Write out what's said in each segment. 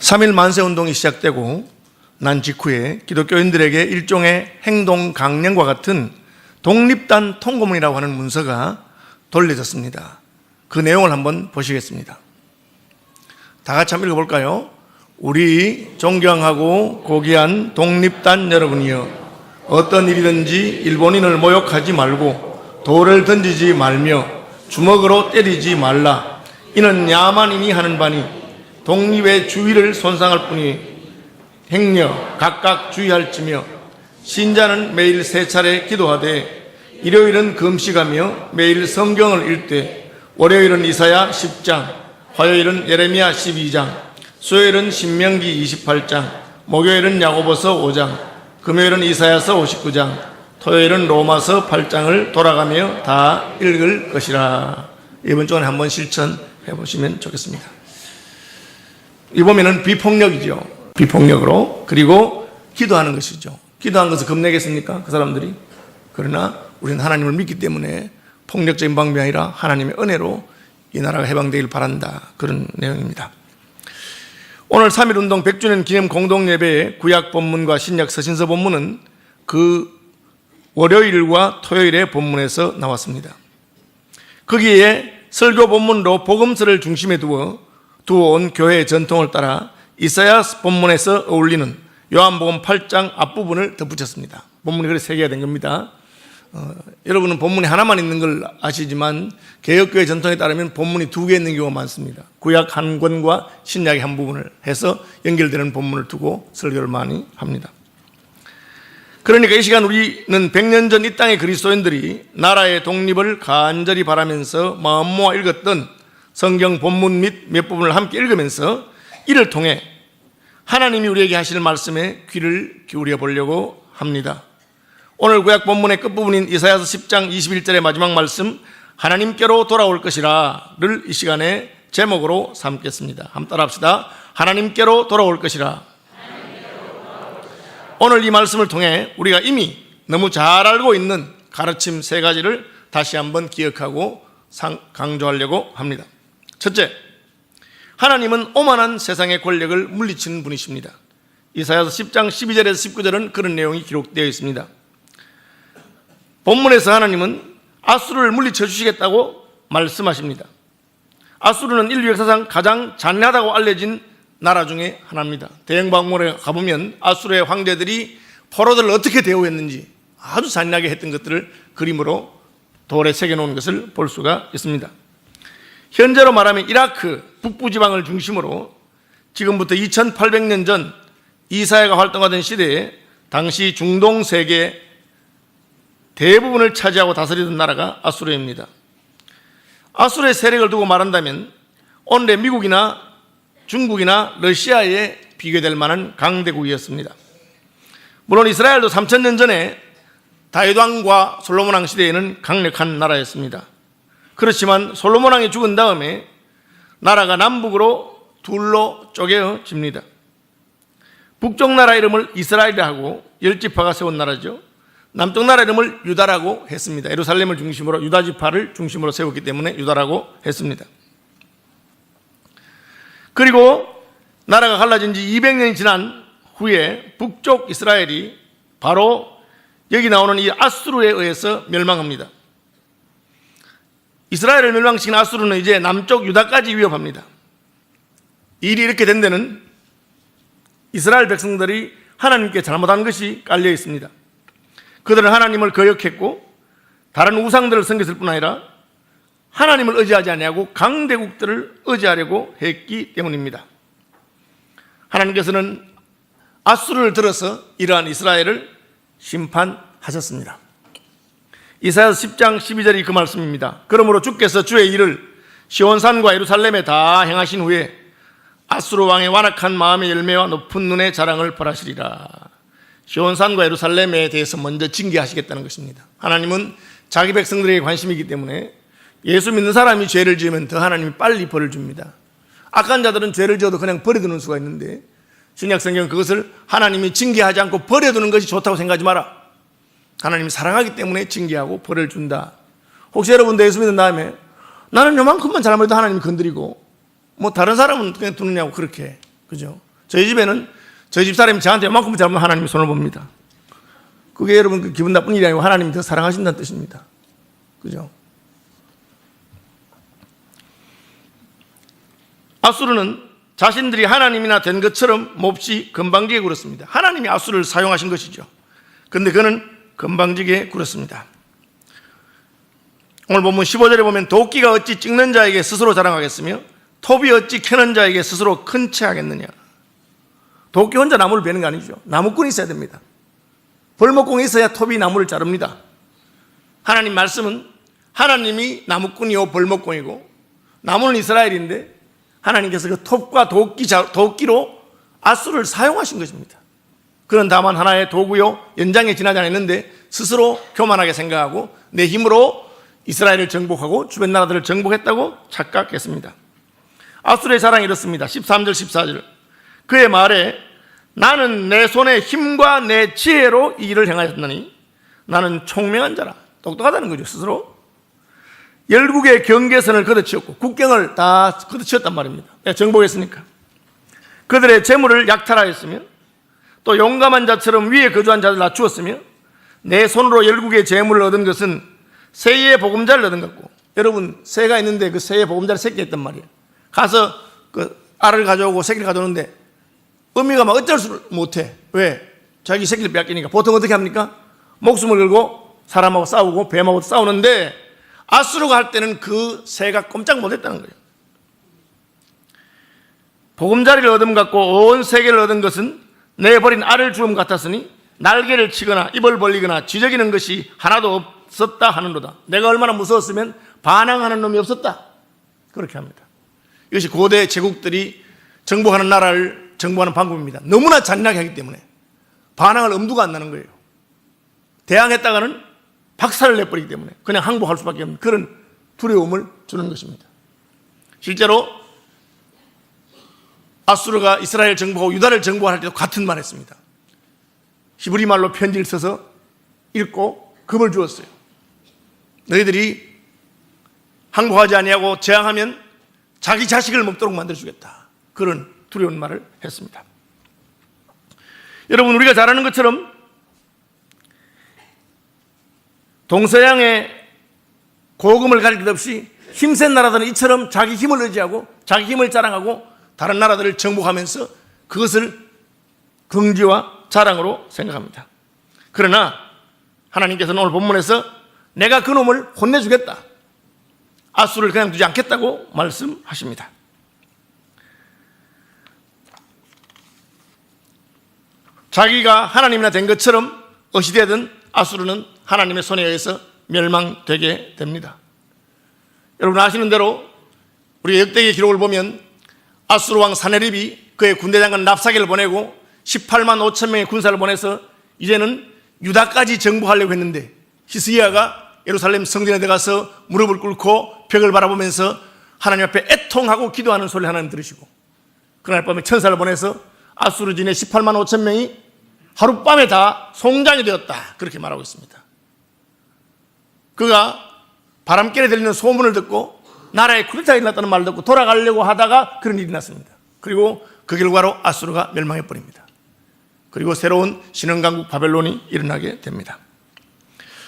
3.1 만세운동이 시작되고 난 직후에 기독교인들에게 일종의 행동 강령과 같은 독립단 통고문이라고 하는 문서가 돌려졌습니다. 그 내용을 한번 보시겠습니다. 다 같이 한번 읽어볼까요? 우리 존경하고 고귀한 독립단 여러분이여, 어떤 일이든지 일본인을 모욕하지 말고 돌을 던지지 말며 주먹으로 때리지 말라. 이는 야만인이 하는 바니 독립의 주의를 손상할 뿐이 행여 각각 주의할지며, 신자는 매일 3차례 기도하되 일요일은 금식하며 매일 성경을 읽되 월요일은 이사야 10장, 화요일은 예레미야 12장, 수요일은 신명기 28장, 목요일은 야고보서 5장, 금요일은 이사야서 59장, 토요일은 로마서 8장을 돌아가며 다 읽을 것이라. 이번 주에 한번 실천해 보시면 좋겠습니다. 이 보면은 비폭력이죠. 비폭력으로. 그리고 기도하는 것이죠. 기도하는 것을 겁내겠습니까? 그 사람들이. 그러나 우리는 하나님을 믿기 때문에 폭력적인 방법이 아니라 하나님의 은혜로 이 나라가 해방되길 바란다. 그런 내용입니다. 오늘 3.1운동 100주년 기념 공동예배의 구약 본문과 신약 서신서 본문은 그 월요일과 토요일의 본문에서 나왔습니다. 거기에 설교 본문으로 복음서를 중심에 두어온 교회의 전통을 따라 이사야 본문에서 어울리는 요한복음 8장 앞부분을 덧붙였습니다. 본문이 그래서 3개가 된 겁니다. 여러분은 본문이 하나만 있는 걸 아시지만 개혁교회 전통에 따르면 본문이 2개 있는 경우가 많습니다. 구약 한 권과 신약의 한 부분을 해서 연결되는 본문을 두고 설교를 많이 합니다. 그러니까 이 시간 우리는 100년 전 이 땅의 그리스도인들이 나라의 독립을 간절히 바라면서 마음 모아 읽었던 성경 본문 및 몇 부분을 함께 읽으면서 이를 통해 하나님이 우리에게 하실 말씀에 귀를 기울여 보려고 합니다. 오늘 구약 본문의 끝부분인 이사야서 10장 21절의 마지막 말씀, 하나님께로 돌아올 것이라를 이 시간에 제목으로 삼겠습니다. 한번 따라합시다. 하나님께로 돌아올 것이라. 오늘 이 말씀을 통해 우리가 이미 너무 잘 알고 있는 가르침 3가지를 다시 한번 기억하고 강조하려고 합니다. 첫째, 하나님은 오만한 세상의 권력을 물리치는 분이십니다. 이사야서 10장 12절에서 19절은 그런 내용이 기록되어 있습니다. 본문에서 하나님은 아수르를 물리쳐 주시겠다고 말씀하십니다. 아수르는 인류 역사상 가장 잔인하다고 알려진 나라 중에 하나입니다. 대영박물에 가보면 아수르의 황제들이 포로들을 어떻게 대우했는지 아주 잔인하게 했던 것들을 그림으로 돌에 새겨놓은 것을 볼 수가 있습니다. 현재로 말하면 이라크 북부지방을 중심으로 지금부터 2800년 전 이사야가 활동하던 시대에 당시 중동 세계 대부분을 차지하고 다스리던 나라가 아수르입니다. 아수르의 세력을 두고 말한다면 오늘의 미국이나 중국이나 러시아에 비교될 만한 강대국이었습니다. 물론 이스라엘도 3000년 전에 다윗 왕과 솔로몬 왕 시대에는 강력한 나라였습니다. 그렇지만 솔로몬 왕이 죽은 다음에 나라가 남북으로 둘로 쪼개집니다. 북쪽 나라 이름을 이스라엘이라 하고 10지파가 세운 나라죠. 남쪽 나라 이름을 유다라고 했습니다. 예루살렘을 중심으로 유다지파를 중심으로 세웠기 때문에 유다라고 했습니다. 그리고 나라가 갈라진 지 200년이 지난 후에 북쪽 이스라엘이 바로 여기 나오는 이 아수르에 의해서 멸망합니다. 이스라엘을 멸망시킨 아수르는 이제 남쪽 유다까지 위협합니다. 일이 이렇게 된 데는 이스라엘 백성들이 하나님께 잘못한 것이 깔려 있습니다. 그들은 하나님을 거역했고 다른 우상들을 섬겼을 뿐 아니라 하나님을 의지하지 아니하고 강대국들을 의지하려고 했기 때문입니다. 하나님께서는 아수르를 들어서 이러한 이스라엘을 심판하셨습니다. 이사야서 10장 12절이 그 말씀입니다. 그러므로 주께서 주의 일을 시온산과 예루살렘에 다 행하신 후에 아수르 왕의 완악한 마음의 열매와 높은 눈의 자랑을 벌하시리라. 시온산과 예루살렘에 대해서 먼저 징계하시겠다는 것입니다. 하나님은 자기 백성들에게 관심이기 때문에 예수 믿는 사람이 죄를 지으면 더 하나님이 빨리 벌을 줍니다. 악한 자들은 죄를 지어도 그냥 버려두는 수가 있는데 신약성경은 그것을 하나님이 징계하지 않고 버려두는 것이 좋다고 생각하지 마라. 하나님이 사랑하기 때문에 징계하고 벌을 준다. 혹시 여러분도 예수 믿은 다음에 나는 요만큼만 잘못해도 하나님이 건드리고 뭐 다른 사람은 그냥 두느냐고 그렇게. 그죠? 저희 집에는 저희 집 사람이 저한테 요만큼 잘하면 하나님이 손을 봅니다. 그게 여러분 그 기분 나쁜 일이 아니고 하나님이 더 사랑하신다는 뜻입니다. 그죠? 아수르는 자신들이 하나님이나 된 것처럼 몹시 건방지게 굴었습니다. 하나님이 아수르를 사용하신 것이죠. 그런데 그는 건방지게 굴었습니다. 오늘 본문 15절에 보면 도끼가 어찌 찍는 자에게 스스로 자랑하겠으며 톱이 어찌 캐는 자에게 스스로 큰 채 하겠느냐. 도끼 혼자 나무를 베는 게 아니죠. 나무꾼이 있어야 됩니다. 벌목공이 있어야 톱이 나무를 자릅니다. 하나님 말씀은 하나님이 나무꾼이요 벌목공이고 나무는 이스라엘인데 하나님께서 그 톱과 도끼로 아수르를 사용하신 것입니다. 그는 다만 하나의 도구요 연장에 지나지 않았는데 스스로 교만하게 생각하고 내 힘으로 이스라엘을 정복하고 주변 나라들을 정복했다고 착각했습니다. 아수르의 자랑이 이렇습니다. 13절 14절 그의 말에 나는 내 손의 힘과 내 지혜로 이 일을 행하였느니 나는 총명한 자라. 똑똑하다는 거죠. 스스로 열국의 경계선을 걷어치웠고 국경을 다 걷어치웠단 말입니다. 정복했으니까. 그들의 재물을 약탈하였으며 또 용감한 자처럼 위에 거주한 자를 낮추었으며 내 손으로 열국의 재물을 얻은 것은 새의 보금자를 얻은 것고. 여러분 새가 있는데 그 새의 보금자를 새끼 했단 말이에요. 가서 그 알을 가져오고 새끼를 가져오는데 어미가 막 어쩔 수 못해. 왜? 자기 새끼를 빼앗기니까. 보통 어떻게 합니까? 목숨을 걸고 사람하고 싸우고 뱀하고 싸우는데 아수르가 할 때는 그 새가 꼼짝 못했다는 거예요. 보금자리를 얻음 같고 온 세계를 얻은 것은 내버린 알을 주음 같았으니 날개를 치거나 입을 벌리거나 지저귀는 것이 하나도 없었다 하는도다. 내가 얼마나 무서웠으면 반항하는 놈이 없었다. 그렇게 합니다. 이것이 고대 제국들이 정복하는 나라를 정복하는 방법입니다. 너무나 잔인하게 하기 때문에 반항할 엄두가 안 나는 거예요. 대항했다가는 박살을 내버리기 때문에 그냥 항복할 수밖에 없는 그런 두려움을 주는 것입니다. 실제로 아수르가 이스라엘 정복하고 유다를 정복할 때도 같은 말 했습니다. 히브리 말로 편지를 써서 읽고 겁을 주었어요. 너희들이 항복하지 아니하고 저항하면 자기 자식을 먹도록 만들어주겠다. 그런 두려운 말을 했습니다. 여러분 우리가 잘 아는 것처럼 동서양의 고금을 가릴 것 없이 힘센 나라들은 이처럼 자기 힘을 의지하고 자기 힘을 자랑하고 다른 나라들을 정복하면서 그것을 긍지와 자랑으로 생각합니다. 그러나 하나님께서는 오늘 본문에서 내가 그놈을 혼내주겠다. 아수르를 그냥 두지 않겠다고 말씀하십니다. 자기가 하나님이나 된 것처럼 어시되든 아수르는 하나님의 손에 의해서 멸망되게 됩니다. 여러분 아시는 대로 우리 역대기 기록을 보면 아수르 왕 사네립이 그의 군대 장관 랍사게를 보내고 18만 5천 명의 군사를 보내서 이제는 유다까지 정복하려고 했는데 히스기야가 예루살렘 성전에 들어가서 무릎을 꿇고 벽을 바라보면서 하나님 앞에 애통하고 기도하는 소리를 하나님 들으시고 그날 밤에 천사를 보내서 아수르 진의 18만 5천 명이 하룻밤에 다 송장이 되었다. 그렇게 말하고 있습니다. 그가 바람결에 들리는 소문을 듣고 나라에 쿠데타가 일어났다는 말을 듣고 돌아가려고 하다가 그런 일이 났습니다. 그리고 그 결과로 아수르가 멸망해버립니다. 그리고 새로운 신흥강국 바벨론이 일어나게 됩니다.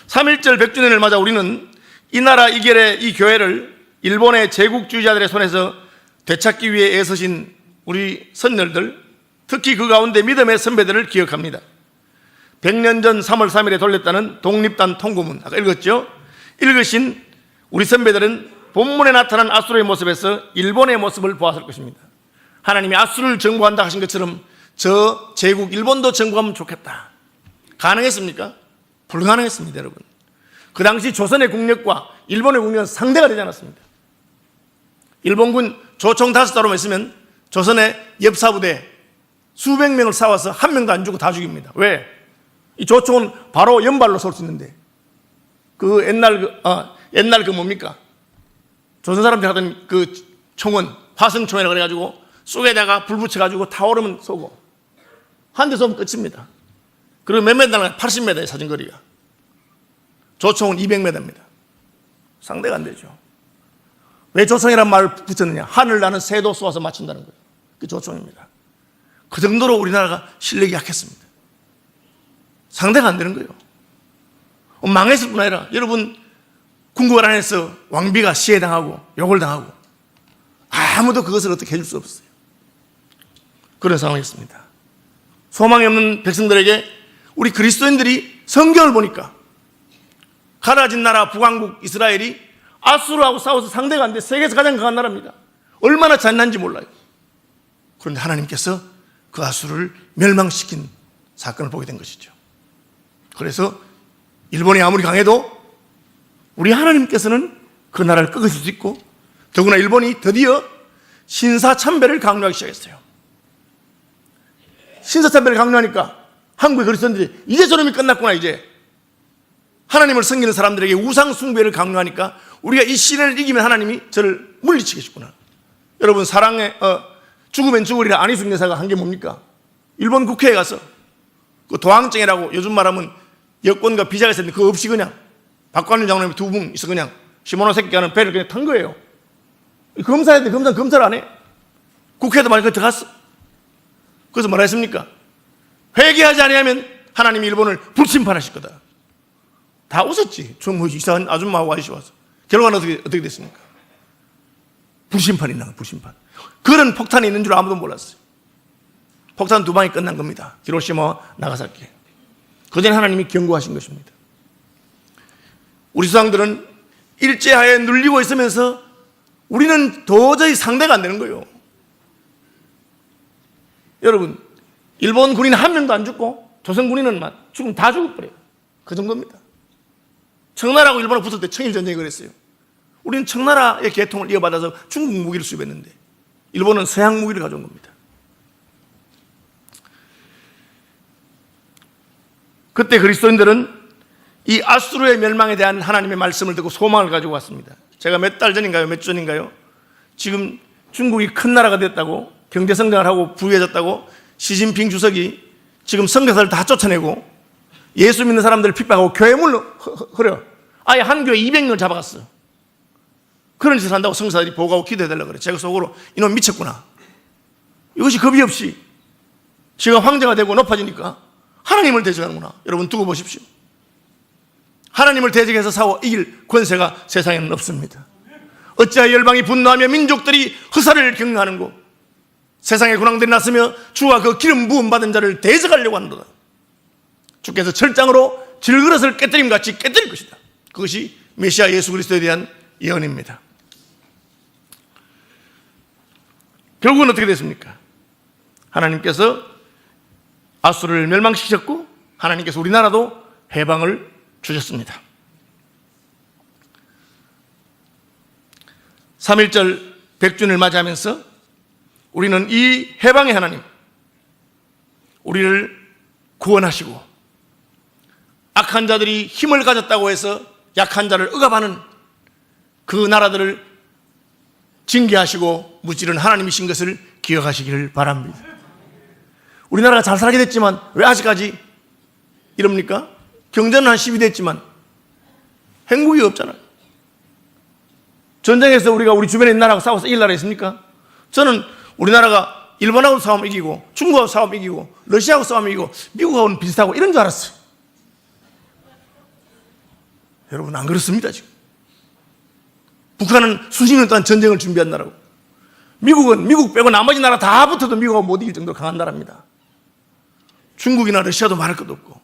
3.1절 100주년을 맞아 우리는 이 나라 이결의 이 교회를 일본의 제국주의자들의 손에서 되찾기 위해 애쓰신 우리 선열들, 특히 그 가운데 믿음의 선배들을 기억합니다. 100년 전 3월 3일에 돌렸다는 독립단 통고문, 아까 읽었죠? 읽으신 우리 선배들은 본문에 나타난 아수르의 모습에서 일본의 모습을 보았을 것입니다. 하나님이 아수르를 정복한다 하신 것처럼 저 제국 일본도 정복하면 좋겠다. 가능했습니까? 불가능했습니다, 여러분. 그 당시 조선의 국력과 일본의 국력은 상대가 되지 않았습니다. 일본군 조총 5자로만 있으면 조선의 엽사부대 수백 명을 싸워서 한 명도 안 죽고 다 죽입니다. 왜? 이 조총은 바로 연발로 쏠 수 있는데 그 옛날 그 뭡니까? 조선 사람들이 하던 그 총은 화성총이라고 그래가지고 쑥에다가 불 붙여가지고 타오르면 쏘고 한 대 쏘면 끝입니다. 그리고 몇 메달나 80m의 왜 조총이라는 말을 붙였느냐? 하늘 나는 새도 쏘아서 맞춘다는 거예요. 그 조총입니다. 그 정도로 우리나라가 실력이 약했습니다. 상대가 안 되는 거예요. 망했을 뿐 아니라 여러분 궁궐 안에서 왕비가 시해당하고 욕을 당하고 아무도 그것을 어떻게 해줄 수 없어요. 그런 상황이었습니다. 소망이 없는 백성들에게 우리 그리스도인들이 성경을 보니까 가라진 나라 북왕국 이스라엘이 아수르하고 싸워서 상대가 안 돼 세계에서 가장 강한 나라입니다. 얼마나 잔인한지 몰라요. 그런데 하나님께서 그 아수르를 멸망시킨 사건을 보게 된 것이죠. 그래서 일본이 아무리 강해도 우리 하나님께서는 그 나라를 꺾으실 수 있고, 더구나 일본이 드디어 신사참배를 강요하기 시작했어요. 신사참배를 강요하니까 한국의 그리스도인들이 이제 저놈이 끝났구나. 이제 하나님을 섬기는 사람들에게 우상 숭배를 강요하니까 우리가 이 시련을 이기면 하나님이 저를 물리치겠구나. 여러분 사랑에 죽으면 죽으리라 안희숙 여사가 한 게 뭡니까? 일본 국회에 가서 그 도항증이라고 요즘 말하면 여권과 비자가 있었는데 그거 없이 그냥 박관일 장로님이 두 분 있어 그냥 시모노세키 하는 배를 그냥 탄 거예요. 검사해야 돼. 검사를 안 해. 국회에도 많이 들어갔어. 그래서 뭐라 했습니까? 회개하지 아니하면 하나님이 일본을 불심판하실 거다. 다 웃었지. 좀 이상한 아줌마하고 아저씨 와서. 결과는 어떻게 됐습니까? 불심판이 나, 불심판. 그런 폭탄이 있는 줄 아무도 몰랐어요. 폭탄 2방이 끝난 겁니다. 히로시마와 나가사키. 그전에 하나님이 경고하신 것입니다. 우리 수상들은 일제하에 눌리고 있으면서 우리는 도저히 상대가 안 되는 거예요. 여러분, 일본 군인 한 명도 안 죽고 조선 군인은 죽으면 다 죽어버려요. 그 정도입니다. 청나라하고 일본하고 붙을 때 청일전쟁이 그랬어요. 우리는 청나라의 계통을 이어받아서 중국 무기를 수입했는데 일본은 서양 무기를 가져온 겁니다. 그때 그리스도인들은 이 아수르의 멸망에 대한 하나님의 말씀을 듣고 소망을 가지고 왔습니다. 제가 몇 달 전인가요? 몇 주 전인가요? 지금 중국이 큰 나라가 됐다고 경제 성장을 하고 부유해졌다고 시진핑 주석이 지금 선교사를 다 쫓아내고 예수 믿는 사람들을 핍박하고 교회문을 흐려 아예 한 교회 200명을 잡아갔어요. 그런 짓을 한다고 선교사들이 보고하고 기도해달라고 그래. 제가 속으로 이놈 미쳤구나. 이것이 겁이 없이 지가 황제가 되고 높아지니까 하나님을 대적하는구나. 여러분 두고 보십시오. 하나님을 대적해서 싸워 이길 권세가 세상에는 없습니다. 어찌하여 열방이 분노하며 민족들이 허사를 경영하는고 세상의 군왕들이 났으며 주와 그 기름 부음 받은 자를 대적하려고 하는도다. 주께서 철장으로 질그릇을 깨뜨림같이 깨뜨릴 것이다. 그것이 메시아 예수 그리스도에 대한 예언입니다. 결국은 어떻게 됐습니까? 하나님께서 아수르를 멸망시키셨고 하나님께서 우리나라도 해방을 주셨습니다. 3.1절 백주년을 맞이하면서 우리는 이 해방의 하나님, 우리를 구원하시고 악한 자들이 힘을 가졌다고 해서 약한 자를 억압하는 그 나라들을 징계하시고 무찌른 하나님이신 것을 기억하시기를 바랍니다. 우리나라가 잘 살게 됐지만 왜 아직까지 이럽니까? 경제는 한 10이 됐지만 행복이 없잖아요. 전쟁에서 우리가 우리 주변에 있는 나라하고 싸워서 이길 나라 있습니까? 저는 우리나라가 일본하고 싸우면 이기고 중국하고 싸우면 이기고 러시아하고 싸우면 이기고 미국하고는 비슷하고 이런 줄 알았어요. 여러분 안 그렇습니다. 지금 북한은 수십 년 동안 전쟁을 준비한 나라고 미국은 미국 빼고 나머지 나라 다 붙어도 미국하고 못 이길 정도로 강한 나라입니다. 중국이나 러시아도 말할 것도 없고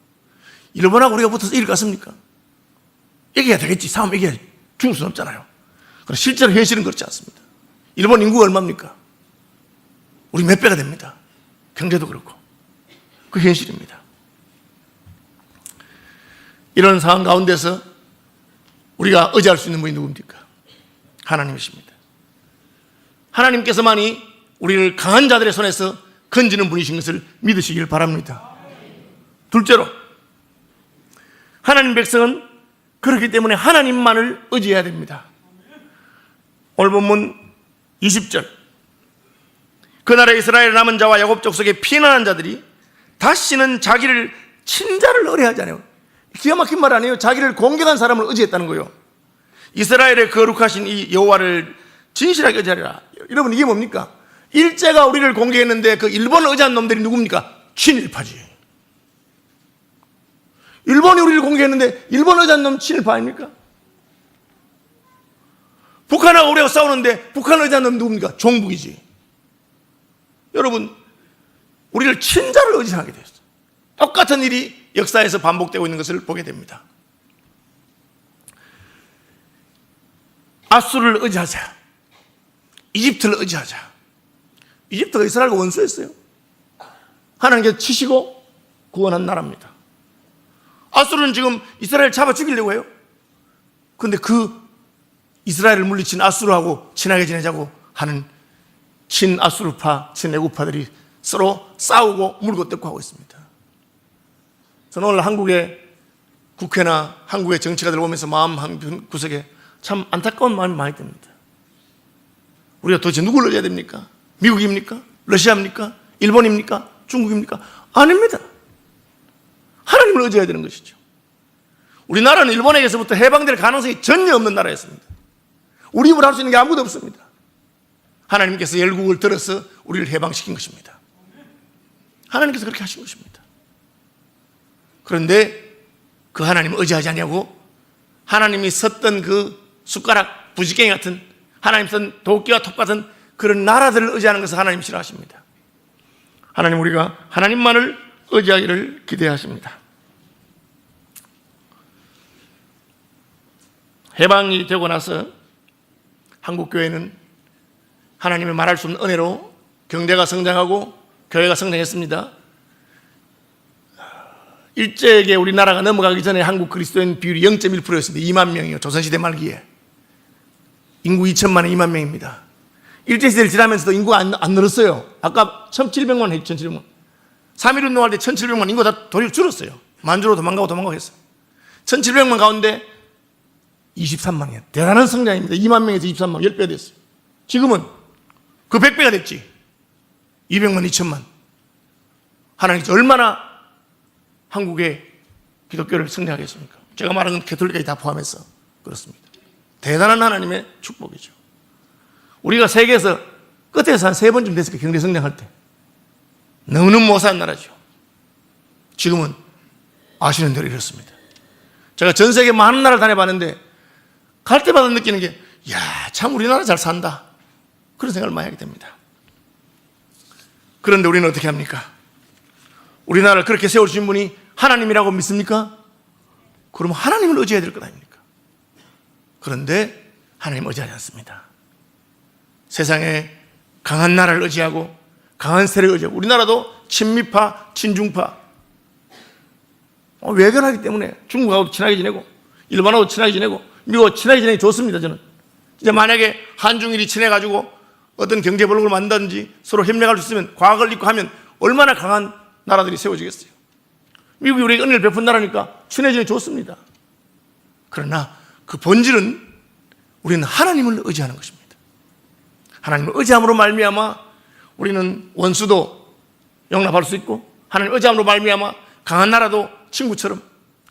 일본하고 우리가 붙어서 이길 것 같습니까? 이겨야 되겠지. 싸우면 이겨야지. 죽을 수는 없잖아요. 그러나 실제로 현실은 그렇지 않습니다. 일본 인구가 얼마입니까? 우리 몇 배가 됩니다. 경제도 그렇고 그 현실입니다. 이런 상황 가운데서 우리가 의지할 수 있는 분이 누굽니까? 하나님이십니다. 하나님께서만이 우리를 강한 자들의 손에서 건지는 분이신 것을 믿으시길 바랍니다. 둘째로 하나님 백성은 그렇기 때문에 하나님만을 의지해야 됩니다. 오늘 본문 20절 그날에 이스라엘 남은 자와 야곱 족속의 피난한 자들이 다시는 자기를 친자를 의뢰하지 않아요. 기가 막힌 말 아니에요. 자기를 공격한 사람을 의지했다는 거예요. 이스라엘의 거룩하신 이 여호와를 진실하게 의지하리라. 여러분, 이게 뭡니까? 일제가 우리를 공격했는데 그 일본을 의지한 놈들이 누굽니까? 친일파지. 일본이 우리를 공격했는데 일본을 의지한 놈 친일파 아닙니까? 북한하고 우리가 싸우는데 북한을 의지한 놈 누굽니까? 종북이지. 여러분, 우리를 친자를 의지하게 됐어요. 똑같은 일이 역사에서 반복되고 있는 것을 보게 됩니다. 아수르를 의지하자. 이집트를 의지하자. 이집트가 이스라엘과 원수였어요. 하나님께서 치시고 구원한 나라입니다. 아수르는 지금 이스라엘을 잡아 죽이려고 해요. 그런데 그 이스라엘을 물리친 아수르하고 친하게 지내자고 하는 친아수르파, 친애국파들이 서로 싸우고 물고 뜯고 하고 있습니다. 저는 오늘 한국의 국회나 한국의 정치가들 보면서 마음 한 구석에 참 안타까운 마음이 많이 듭니다. 우리가 도대체 누구를 의지해야 됩니까? 미국입니까? 러시아입니까? 일본입니까? 중국입니까? 아닙니다. 하나님을 의지해야 되는 것이죠. 우리나라는 일본에게서부터 해방될 가능성이 전혀 없는 나라였습니다. 우리 입으로 할 수 있는 게 아무것도 없습니다. 하나님께서 열국을 들어서 우리를 해방시킨 것입니다. 하나님께서 그렇게 하신 것입니다. 그런데 그 하나님을 의지하지 않냐고 하나님이 섰던 그 숟가락 부지깽이 같은, 하나님 쓴 도끼와 톱 같은 그런 나라들을 의지하는 것을 하나님 싫어하십니다. 하나님, 우리가 하나님만을 의지하기를 기대하십니다. 해방이 되고 나서 한국교회는 하나님의 말할 수 없는 은혜로 경제가 성장하고 교회가 성장했습니다. 일제에게 우리나라가 넘어가기 전에 한국 그리스도인 비율이 0.1%였습니다. 2만 명이요. 조선시대 말기에. 인구 2천만에 2만 명입니다. 일제시대를 지나면서도 인구가 안 늘었어요. 아까 1,700만 했죠. 1,700만. 3.1 운동할 때 1,700만 인구가 다 도리어 줄었어요. 만주로 도망가고 했어요. 1,700만 가운데 23만이에요. 대단한 성장입니다. 2만 명에서 23만, 10배 됐어요. 지금은 그 100배가 됐지. 200만, 2천만. 하나님께서 얼마나 한국의 기독교를 성장하겠습니까? 제가 말한 건 캐톨릭까지 다 포함해서 그렇습니다. 대단한 하나님의 축복이죠. 우리가 세계에서 끝에서 한 3번쯤 됐을 거예요. 경제 성장할 때. 너무너무 못한 나라죠. 지금은 아시는 대로 이렇습니다. 제가 전 세계 많은 나라를 다녀봤는데 갈 때마다 느끼는 게, 이야, 참 우리나라 잘 산다. 그런 생각을 많이 하게 됩니다. 그런데 우리는 어떻게 합니까? 우리나라를 그렇게 세워주신 분이 하나님이라고 믿습니까? 그럼 하나님을 의지해야 될 것 아닙니까? 그런데 하나님 의지하지 않습니다. 세상에 강한 나라를 의지하고 강한 세력을 의지하고, 우리나라도 친미파, 친중파, 외견하기 때문에 중국하고도 친하게 지내고 일본하고도 친하게 지내고 미국하고 친하게 지내기 좋습니다. 저는 진짜 만약에 한중일이 친해가지고 어떤 경제블록을 만든다든지 서로 협력할 수 있으면, 과학을 잊고 하면 얼마나 강한 나라들이 세워지겠어요. 미국이 우리에게 은혜를 베푼 나라니까 친해지기 좋습니다. 그러나 그 본질은 우리는 하나님을 의지하는 것입니다. 하나님을 의지함으로 말미암아 우리는 원수도 용납할 수 있고, 하나님을 의지함으로 말미암아 강한 나라도 친구처럼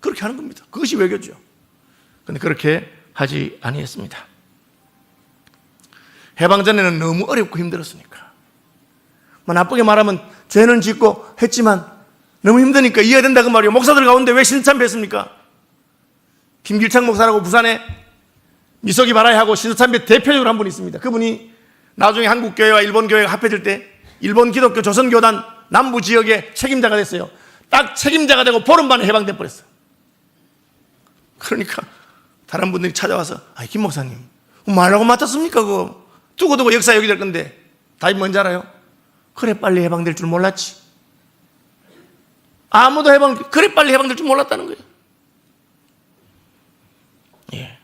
그렇게 하는 겁니다. 그것이 외교죠. 그런데 그렇게 하지 아니했습니다. 해방 전에는 너무 어렵고 힘들었으니까. 뭐 나쁘게 말하면 죄는 짓고 했지만 너무 힘드니까 이해야 된다 그 말이에요. 목사들 가운데 왜 신참 뵀습니까? 김길창 목사라고 부산에 미소기 바라이하고 신참배 대표적으로 한 분이 있습니다. 그분이 나중에 한국교회와 일본교회가 합해질 때 일본 기독교 조선교단 남부 지역의 책임자가 됐어요. 딱 책임자가 되고 보름 만에 해방돼 버렸어요. 그러니까 다른 분들이 찾아와서, 김 목사님 말하고 맡았습니까? 그거 두고두고 역사 여기 될 건데 답이 뭔지 알아요? 그래 빨리 해방될 줄 몰랐지. 아무도 그래 빨리 해방될 줄 몰랐다는 거예요. 예.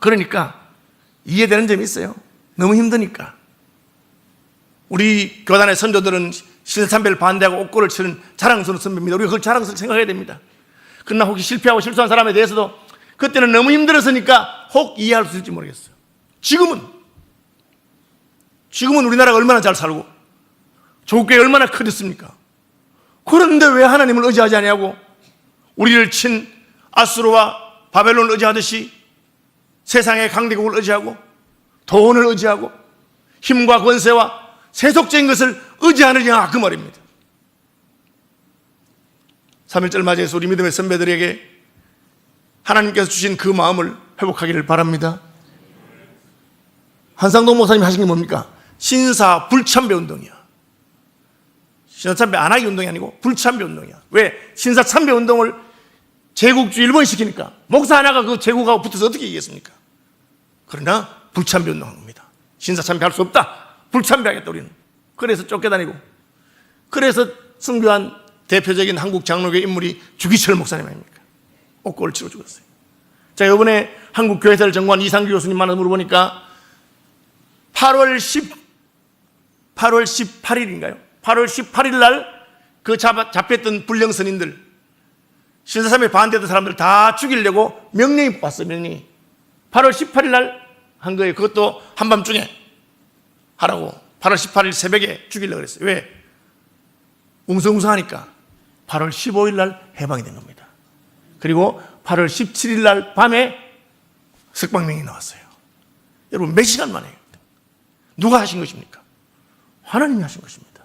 그러니까 이해되는 점이 있어요. 너무 힘드니까. 우리 교단의 선조들은 신참배를 반대하고 옥고를 치는 자랑스러운 선배입니다. 우리가 그걸 자랑스럽게 생각해야 됩니다. 그러나 혹시 실패하고 실수한 사람에 대해서도 그때는 너무 힘들었으니까 혹 이해할 수 있을지 모르겠어요. 지금은 우리나라가 얼마나 잘 살고 조국교회 얼마나 커졌습니까? 그런데 왜 하나님을 의지하지 않냐고, 우리를 친 아수르와 바벨론을 의지하듯이 세상의 강대국을 의지하고 돈을 의지하고 힘과 권세와 세속적인 것을 의지하느냐, 그 말입니다. 3.1절 맞이해서 우리 믿음의 선배들에게 하나님께서 주신 그 마음을 회복하기를 바랍니다. 한상동 목사님이 하신 게 뭡니까? 신사 불참배 운동이야. 신사 참배 안 하기 운동이 아니고 불참배 운동이야. 왜? 신사 참배 운동을 제국주의 일본이 시키니까 목사 하나가 그 제국하고 붙어서 어떻게 이기겠습니까? 그러나 불참배 운동한 겁니다. 신사 참배할 수 없다. 불참배하겠다 우리는. 그래서 쫓겨다니고, 그래서 승교한 대표적인 한국 장로교 인물이 주기철 목사님 아닙니까? 옥고를 치고 죽었어요. 자, 이번에 한국 교회사를 전공한 이상규 교수님 만나서 물어보니까 8월 18일인가요? 8월 18일 날 그 잡혔던 불령선인들, 신사참배에 반대했던 사람들 다 죽이려고 명령이 왔어요. 명령이 8월 18일 날 한 거예요. 그것도 한밤중에 하라고. 8월 18일 새벽에 죽이려고 그랬어요. 왜? 웅성웅성하니까 8월 15일 날 해방이 된 겁니다. 그리고 8월 17일 날 밤에 석방명이 나왔어요. 여러분, 몇 시간 만에. 누가 하신 것입니까? 하나님이 하신 것입니다.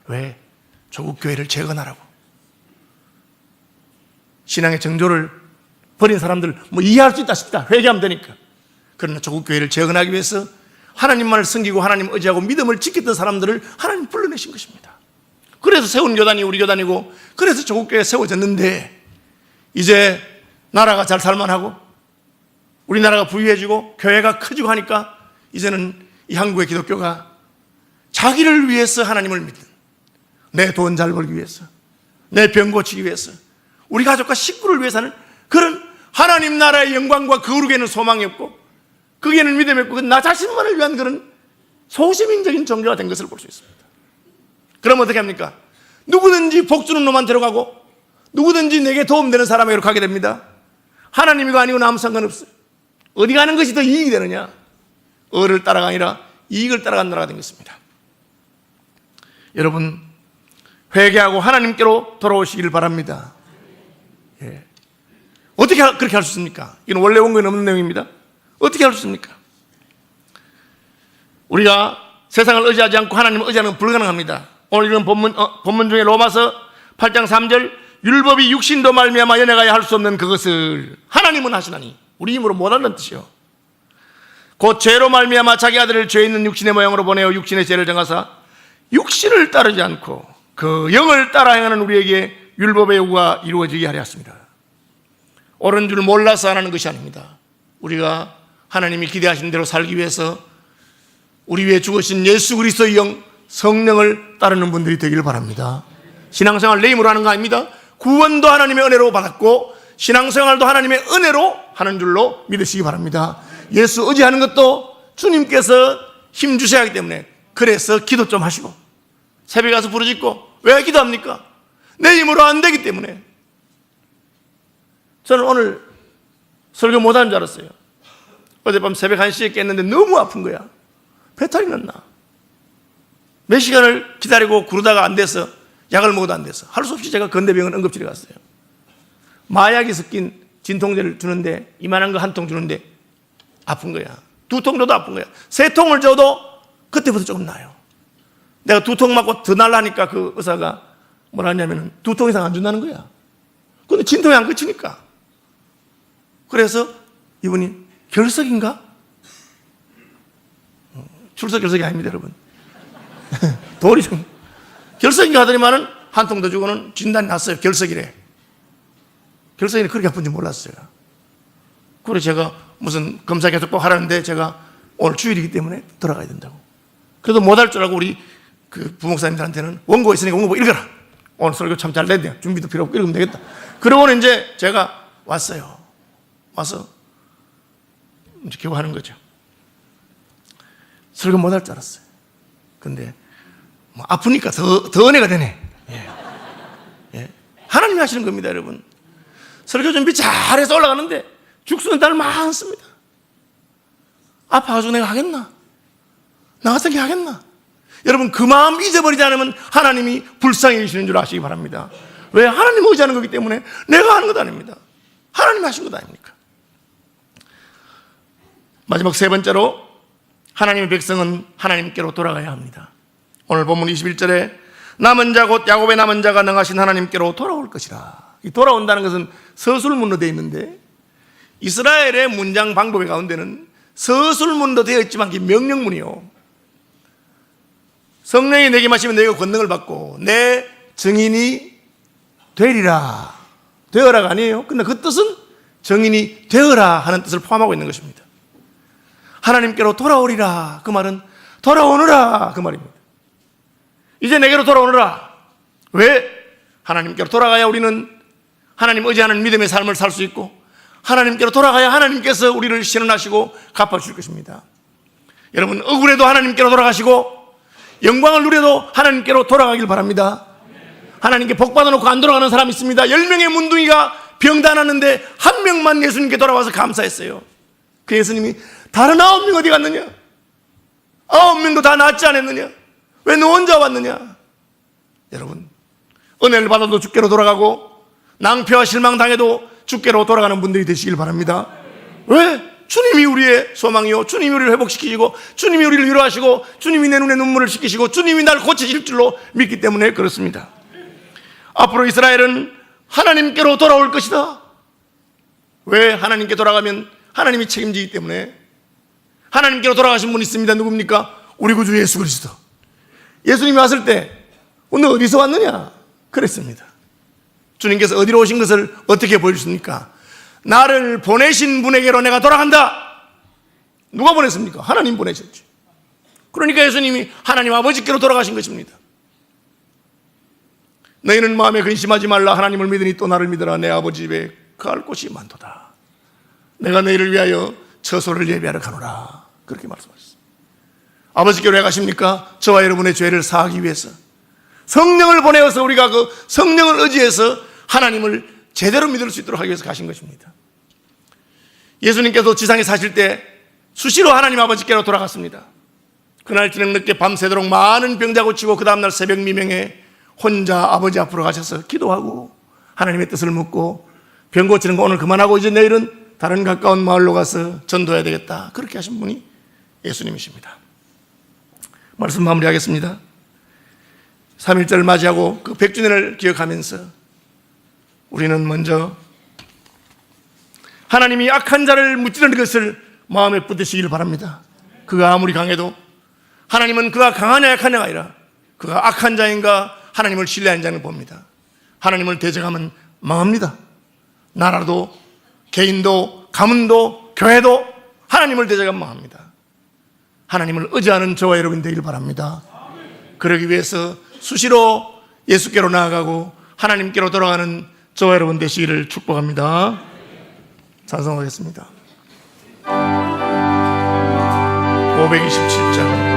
왜? 조국 교회를 재건하라고. 신앙의 정조를 버린 사람들 뭐 이해할 수 있다 싶다. 회개하면 되니까. 그러나 조국 교회를 재건하기 위해서 하나님만을 섬기고 하나님 의지하고 믿음을 지켰던 사람들을 하나님 불러내신 것입니다. 그래서 세운 교단이 우리 교단이고, 그래서 조국 교회가 세워졌는데, 이제 나라가 잘 살만하고 우리나라가 부유해지고 교회가 커지고 하니까 이제는 이 한국의 기독교가 자기를 위해서 하나님을 믿는, 내 돈 잘 벌기 위해서, 내 병 고치기 위해서, 우리 가족과 식구를 위해서는 그런 하나님 나라의 영광과 거룩에는 소망이 없고 거기에는 믿음이 없고 나 자신만을 위한 그런 소시민적인 종교가 된 것을 볼 수 있습니다. 그럼 어떻게 합니까? 누구든지 복 주는 놈만 데려가고 누구든지 내게 도움되는 사람에게로 가게 됩니다. 하나님이가 아니고 아무 상관없어요. 어디 가는 것이 더 이익이 되느냐? 을을 따라가 아니라 이익을 따라간 나라가 된 것입니다. 여러분, 회개하고 하나님께로 돌아오시기를 바랍니다. 예. 어떻게 그렇게 할 수 있습니까? 이건 원래 원고에 없는 내용입니다. 어떻게 할 수 있습니까? 우리가 세상을 의지하지 않고 하나님을 의지하는 건 불가능합니다. 오늘 이런 본문 중에 로마서 8장 3절, 율법이 육신도 말미암아 연애가야 할 수 없는 그것을 하나님은 하시나니, 우리 힘으로 못한다는 뜻이요. 곧 죄로 말미암아 자기 아들을 죄 있는 육신의 모양으로 보내어 육신의 죄를 정하사 육신을 따르지 않고 그 영을 따라 행하는 우리에게 율법의 요구가 이루어지게 하려 했습니다. 옳은 줄 몰라서 하는 것이 아닙니다. 우리가 하나님이 기대하신 대로 살기 위해서 우리 위해 죽으신 예수 그리스도의 영, 성령을 따르는 분들이 되기를 바랍니다. 신앙생활 내 힘으로 하는 거 아닙니다. 구원도 하나님의 은혜로 받았고 신앙생활도 하나님의 은혜로 하는 줄로 믿으시기 바랍니다. 예수 의지하는 것도 주님께서 힘 주셔야 하기 때문에, 그래서 기도 좀 하시고 새벽에 가서 부르짖고. 왜 기도합니까? 내 힘으로 안 되기 때문에. 저는 오늘 설교 못하는 줄 알았어요. 어젯밤 새벽 1시에 깼는데 너무 아픈 거야. 배탈이 났나. 몇 시간을 기다리고 구르다가 안 돼서 약을 먹어도 안 돼서 할 수 없이 제가 건대병원 응급실에 갔어요. 마약이 섞인 진통제를 주는데, 이만한 거 한 통 주는데 아픈 거야. 2통 줘도 아픈 거야. 3통을 줘도 그때부터 조금 나아요. 내가 2통 맞고 더 날라니까 그 의사가 뭐라 하냐면 2통 이상 안 준다는 거야. 근데 진통이 안 그치니까. 그래서 이분이 결석인가? 출석 결석이 아닙니다, 여러분. 돌이 좀 결석인가 하더니만은 한 통 더 주고는 진단이 났어요. 결석이래. 결석이 그렇게 아픈지 몰랐어요. 그래서 제가 무슨 검사 계속 꼭 하라는데 제가 오늘 주일이기 때문에 들어가야 된다고. 그래도 못할 줄 알고 우리 그 부목사님들한테는 원고 있으니까 원고 읽어라. 오늘 설교 참 잘 냈네. 준비도 필요 없고 읽으면 되겠다. 그러고는 이제 제가 왔어요. 와서 이제 겨우 하는 거죠. 설교 못할 줄 알았어요. 근데 뭐 아프니까 더 은혜가 되네. 예. 예. 하나님이 하시는 겁니다, 여러분. 설교 준비 잘해서 올라가는데 죽수는 날 많습니다. 아파가지고 내가 하겠나? 나 같은 게 하겠나? 여러분, 그 마음 잊어버리지 않으면 하나님이 불쌍히 여기시는 줄 아시기 바랍니다. 왜? 하나님 의지하는 거기 때문에. 내가 하는 것 아닙니다. 하나님이 하신 것 아닙니까? 마지막 세 번째로, 하나님의 백성은 하나님께로 돌아가야 합니다. 오늘 본문 21절에 남은 자 곧 야곱의 남은 자가 능하신 하나님께로 돌아올 것이라. 이 돌아온다는 것은 서술문으로 되어 있는데 이스라엘의 문장 방법의 가운데는 서술문으로 되어 있지만 이게 명령문이요. 성령이 내게 마시면 내가 권능을 받고 내 증인이 되리라. 되어라가 아니에요. 근데 그 뜻은 증인이 되어라 하는 뜻을 포함하고 있는 것입니다. 하나님께로 돌아오리라. 그 말은 돌아오느라 그 말입니다. 이제 내게로 돌아오느라. 왜? 하나님께로 돌아가야 우리는 하나님 의지하는 믿음의 삶을 살 수 있고 하나님께로 돌아가야 하나님께서 우리를 신원하시고 갚아주실 것입니다. 여러분 억울해도 하나님께로 돌아가시고 영광을 누려도 하나님께로 돌아가길 바랍니다. 하나님께 복 받아놓고 안 돌아가는 사람이 있습니다. 10명의 문둥이가 병단하는데 한 명만 예수님께 돌아와서 감사했어요. 그 예수님이 다른 9명 어디 갔느냐? 9명도 다 낫지 않았느냐? 왜 너 혼자 왔느냐? 여러분 은혜를 받아도 주께로 돌아가고 낭패와 실망당해도 주께로 돌아가는 분들이 되시길 바랍니다. 왜? 주님이 우리의 소망이요 주님이 우리를 회복시키시고 주님이 우리를 위로하시고 주님이 내 눈에 눈물을 씻기시고 주님이 날 고치실 줄로 믿기 때문에 그렇습니다. 앞으로 이스라엘은 하나님께로 돌아올 것이다. 왜? 하나님께 돌아가면 하나님이 책임지기 때문에. 하나님께로 돌아가신 분이 있습니다. 누굽니까? 우리 구주 예수 그리스도. 예수님이 왔을 때 너 어디서 왔느냐? 그랬습니다. 주님께서 어디로 오신 것을 어떻게 보여주십니까? 나를 보내신 분에게로 내가 돌아간다. 누가 보냈습니까? 하나님 보내셨죠. 그러니까 예수님이 하나님 아버지께로 돌아가신 것입니다. 너희는 마음에 근심하지 말라. 하나님을 믿으니 또 나를 믿으라. 내 아버지 집에 거할 곳이 많도다. 내가 너희를 위하여 처소를 예비하러 가노라. 그렇게 말씀하셨습니다. 아버지께로 왜 가십니까? 저와 여러분의 죄를 사하기 위해서 성령을 보내어서 우리가 그 성령을 의지해서 하나님을 제대로 믿을 수 있도록 하기 위해서 가신 것입니다. 예수님께서 지상에 사실 때 수시로 하나님 아버지께로 돌아갔습니다. 그날 저녁 늦게 밤새도록 많은 병자 고치고 그 다음날 새벽 미명에 혼자 아버지 앞으로 가셔서 기도하고 하나님의 뜻을 묻고 병 고치는 거 오늘 그만하고 이제 내일은 다른 가까운 마을로 가서 전도해야 되겠다. 그렇게 하신 분이 예수님이십니다. 말씀 마무리하겠습니다. 3.1절을 맞이하고 그 100주년을 기억하면서 우리는 먼저 하나님이 악한 자를 무찌르는 것을 마음에 붙드시길 바랍니다. 그가 아무리 강해도 하나님은 그가 강하냐 약하냐가 아니라 그가 악한 자인가 하나님을 신뢰하는 자는 봅니다. 하나님을 대적하면 망합니다. 나라도 개인도 가문도 교회도 하나님을 대적하면 망합니다. 하나님을 의지하는 저와 여러분 되길 바랍니다. 그러기 위해서 수시로 예수께로 나아가고 하나님께로 돌아가는 저와 여러분 되시기를 축복합니다. 찬송하겠습니다. 527장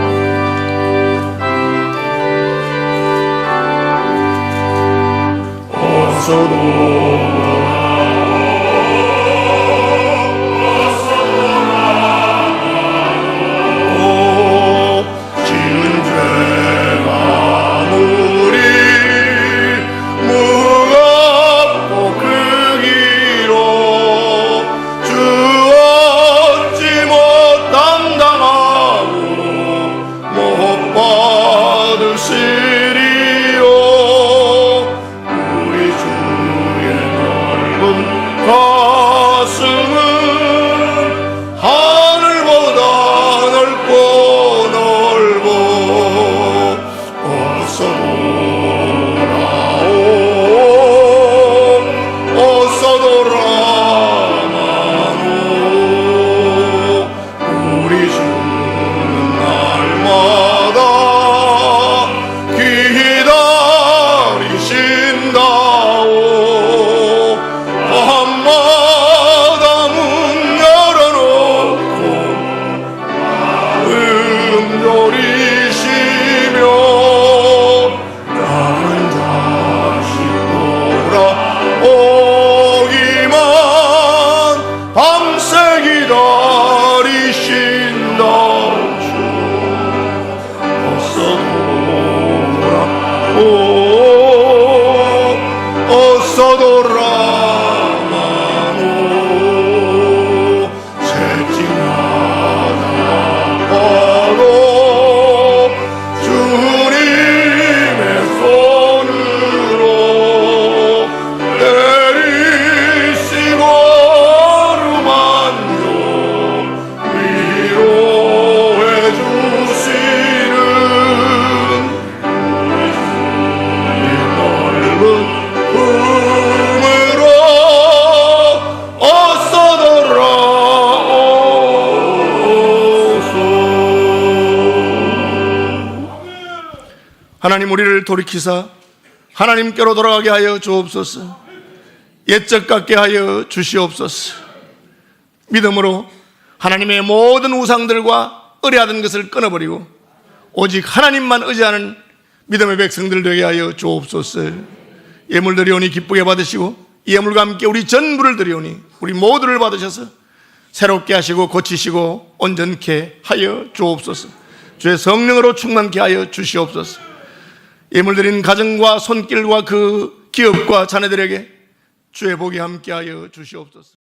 하나님 우리를 돌이키사 하나님께로 돌아가게 하여 주옵소서. 옛적 같게 하여 주시옵소서. 믿음으로 하나님의 모든 우상들과 의뢰하던 것을 끊어버리고 오직 하나님만 의지하는 믿음의 백성들 되게 하여 주옵소서. 예물 드리오니 기쁘게 받으시고 이 예물과 함께 우리 전부를 드리오니 우리 모두를 받으셔서 새롭게 하시고 고치시고 온전케 하여 주옵소서. 주의 성령으로 충만케 하여 주시옵소서. 예물 드린 가정과 손길과 그 기업과 자녀들에게 주의 복이 함께 하여 주시옵소서.